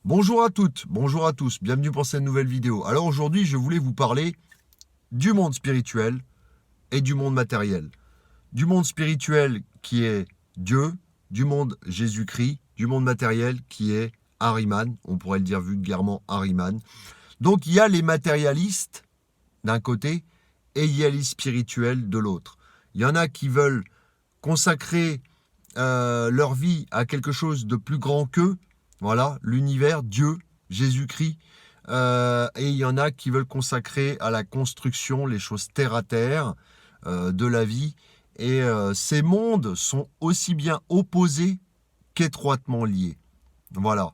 Bonjour à toutes, bonjour à tous, bienvenue pour cette nouvelle vidéo. Alors aujourd'hui, je voulais vous parler du monde spirituel et du monde matériel. Du monde spirituel qui est Dieu, du monde Jésus-Christ, du monde matériel qui est Ahriman, on pourrait le dire vulgairement Ahriman. Donc il y a les matérialistes d'un côté et il y a les spirituels de l'autre. Il y en a qui veulent consacrer leur vie à quelque chose de plus grand qu'eux, voilà, l'univers, Dieu, Jésus-Christ, et il y en a qui veulent consacrer à la construction les choses terre à terre de la vie. Et ces mondes sont aussi bien opposés qu'étroitement liés. Voilà.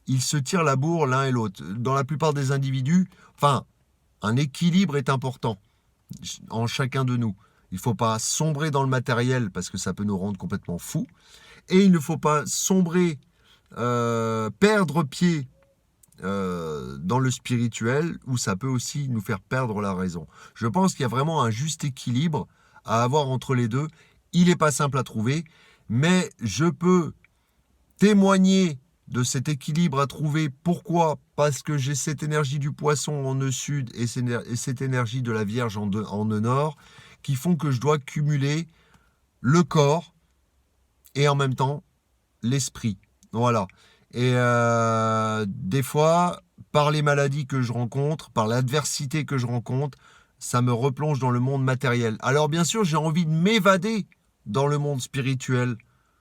Ils se tirent la bourre l'un et l'autre. Dans la plupart des individus, enfin, un équilibre est important en chacun de nous. Il ne faut pas sombrer dans le matériel parce que ça peut nous rendre complètement fous. Et il ne faut pas sombrer, perdre pied dans le spirituel où ça peut aussi nous faire perdre la raison. Je pense qu'il y a vraiment un juste équilibre à avoir entre les deux. Il n'est pas simple à trouver, mais je peux témoigner de cet équilibre à trouver. Pourquoi ? Parce que j'ai cette énergie du poisson en nœud sud et cette énergie de la Vierge en nœud nord qui font que je dois cumuler le corps et en même temps l'esprit. Voilà. Et des fois, par les maladies que je rencontre, par l'adversité que je rencontre, ça me replonge dans le monde matériel. Alors bien sûr, j'ai envie de m'évader dans le monde spirituel,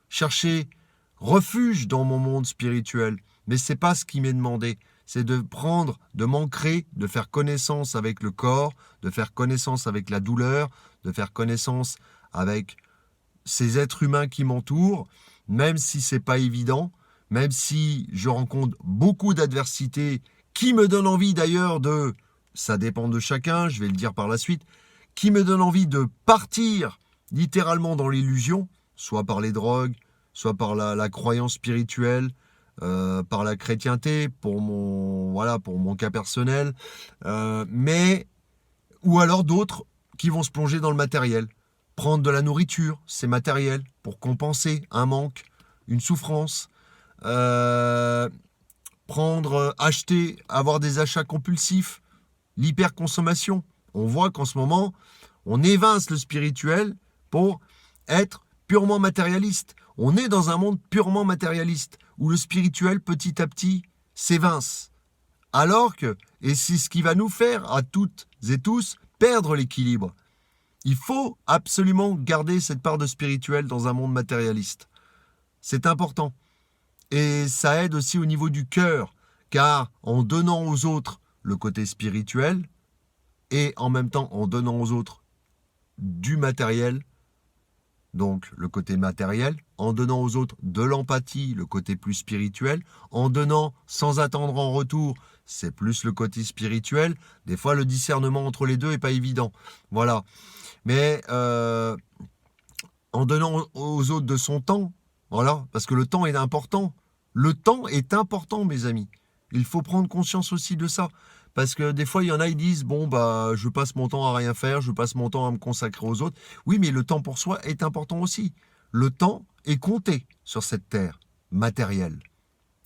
chercher refuge dans mon monde spirituel. Mais c'est pas ce qui m'est demandé. C'est de prendre, de m'ancrer, de faire connaissance avec le corps, de faire connaissance avec la douleur, de faire connaissance avec ces êtres humains qui m'entourent, même si c'est pas évident, même si je rencontre beaucoup d'adversités qui me donnent envie d'ailleurs ça dépend de chacun, je vais le dire par la suite, qui me donnent envie de partir littéralement dans l'illusion, soit par les drogues, soit par la croyance spirituelle, par la chrétienté, pour mon cas personnel, mais ou alors d'autres qui vont se plonger dans le matériel. Prendre de la nourriture, c'est matériel, pour compenser un manque, une souffrance. Acheter, avoir des achats compulsifs, l'hyperconsommation. On voit qu'en ce moment, on évince le spirituel pour être purement matérialiste. On est dans un monde purement matérialiste, où le spirituel, petit à petit, s'évince. Alors que, et c'est ce qui va nous faire, à toutes et tous, perdre l'équilibre. Il faut absolument garder cette part de spirituel dans un monde matérialiste. C'est important. Et ça aide aussi au niveau du cœur, car en donnant aux autres le côté spirituel, et en même temps en donnant aux autres du matériel, donc le côté matériel, en donnant aux autres de l'empathie, le côté plus spirituel, en donnant sans attendre en retour, c'est plus le côté spirituel. Des fois, le discernement entre les deux n'est pas évident. Voilà. Mais en donnant aux autres de son temps, voilà, parce que le temps est important. Le temps est important, mes amis. Il faut prendre conscience aussi de ça. Parce que des fois, il y en a, ils disent, bon, bah, je passe mon temps à rien faire, je passe mon temps à me consacrer aux autres. Oui, mais le temps pour soi est important aussi. Le temps est compté sur cette terre matérielle,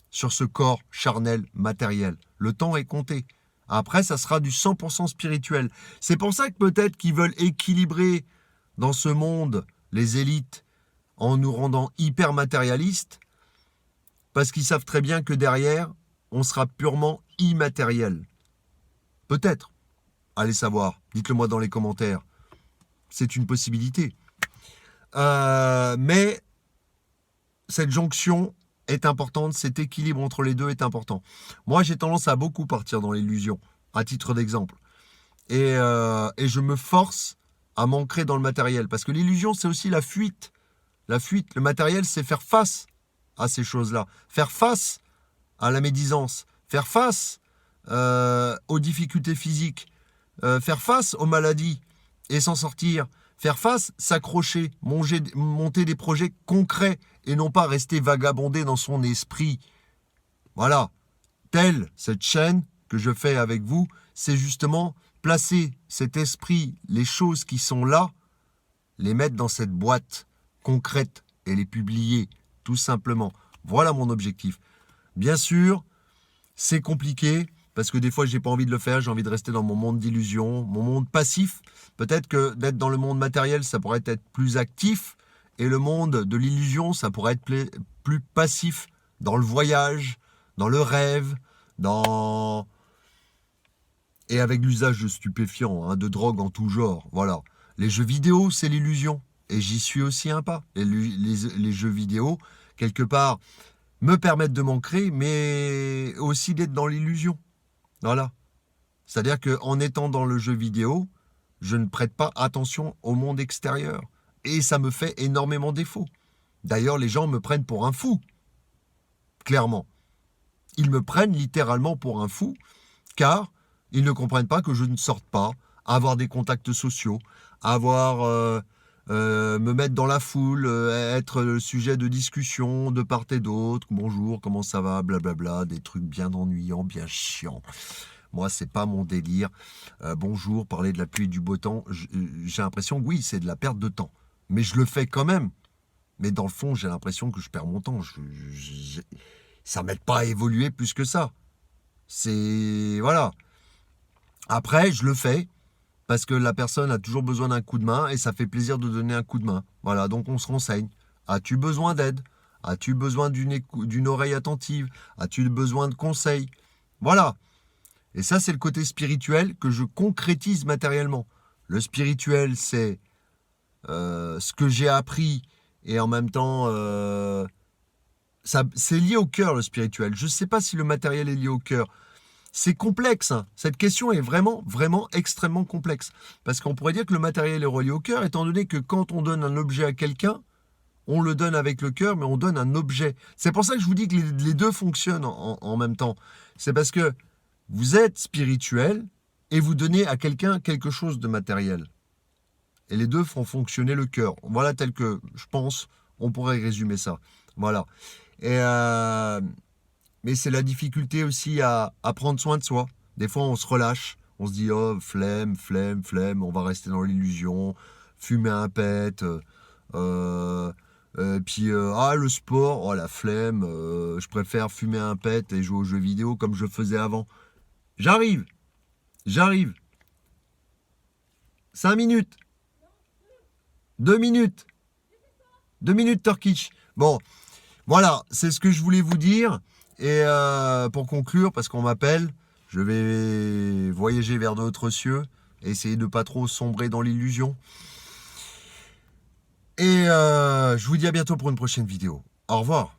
sur ce corps charnel matériel. Le temps est compté. Après, ça sera du 100% spirituel. C'est pour ça que peut-être qu'ils veulent équilibrer dans ce monde les élites en nous rendant hyper matérialistes, parce qu'ils savent très bien que derrière, on sera purement immatériel. Peut-être. Allez savoir. Dites-le moi dans les commentaires. C'est une possibilité. Mais cette jonction est importante, cet équilibre entre les deux est important. Moi, j'ai tendance à beaucoup partir dans l'illusion, à titre d'exemple. Et je me force à m'ancrer dans le matériel. Parce que l'illusion, c'est aussi la fuite. La fuite, le matériel, c'est faire face à ces choses-là. Faire face à la médisance. Faire face aux difficultés physiques. Faire face aux maladies et s'en sortir. Faire face, s'accrocher, monter des projets concrets et non pas rester vagabonder dans son esprit. Voilà. Telle cette chaîne que je fais avec vous, c'est justement placer cet esprit, les choses qui sont là, les mettre dans cette boîte concrète et les publier, tout simplement. Voilà mon objectif. Bien sûr, C'est compliqué, parce que des fois, j'ai pas envie de le faire, j'ai envie de rester dans mon monde d'illusion, mon monde passif. Peut-être que d'être dans le monde matériel, ça pourrait être plus actif, et le monde de l'illusion, ça pourrait être plus passif, dans le voyage, dans le rêve, dans... Et avec l'usage de stupéfiants, hein, de drogue en tout genre, voilà. Les jeux vidéo, c'est l'illusion, et j'y suis aussi un pas. Et les jeux vidéo, quelque part, me permettent de m'ancrer, mais aussi d'être dans l'illusion. Voilà. C'est-à-dire qu'en étant dans le jeu vidéo, je ne prête pas attention au monde extérieur. Et ça me fait énormément défaut. D'ailleurs, les gens me prennent pour un fou. Clairement. Ils me prennent littéralement pour un fou, car ils ne comprennent pas que je ne sorte pas, avoir des contacts sociaux, me mettre dans la foule, être le sujet de discussion de part et d'autre. Bonjour, comment ça va, blablabla, des trucs bien ennuyants, bien chiants. Moi, c'est pas mon délire. Bonjour, parler de la pluie et du beau temps. J'ai l'impression que oui, c'est de la perte de temps. Mais je le fais quand même. Mais dans le fond, j'ai l'impression que je perds mon temps. Ça m'aide pas à évoluer plus que ça. C'est... Voilà. Après, je le fais parce que la personne a toujours besoin d'un coup de main et ça fait plaisir de donner un coup de main. Voilà, donc on se renseigne. As-tu besoin d'aide? As-tu besoin d'une oreille attentive? As-tu besoin de conseils? Voilà. Et ça, c'est le côté spirituel que je concrétise matériellement. Le spirituel, c'est ce que j'ai appris et en même temps, c'est lié au cœur, le spirituel. Je ne sais pas si le matériel est lié au cœur. C'est complexe, hein. Cette question est vraiment, vraiment extrêmement complexe. Parce qu'on pourrait dire que le matériel est relié au cœur, étant donné que quand on donne un objet à quelqu'un, on le donne avec le cœur, mais on donne un objet. C'est pour ça que je vous dis que les deux fonctionnent en même temps. C'est parce que vous êtes spirituel et vous donnez à quelqu'un quelque chose de matériel. Et les deux font fonctionner le cœur. Voilà tel que, je pense, on pourrait résumer ça. Voilà. Mais c'est la difficulté aussi à prendre soin de soi. Des fois, on se relâche. On se dit, oh, flemme, on va rester dans l'illusion, fumer un pet, le sport, oh la flemme, je préfère fumer un pet et jouer aux jeux vidéo comme je faisais avant. J'arrive. 5 minutes. 2 minutes. 2 minutes, Turkish. Bon, voilà, c'est ce que je voulais vous dire. Et pour conclure, parce qu'on m'appelle, je vais voyager vers d'autres cieux, essayer de pas trop sombrer dans l'illusion. Et je vous dis à bientôt pour une prochaine vidéo. Au revoir.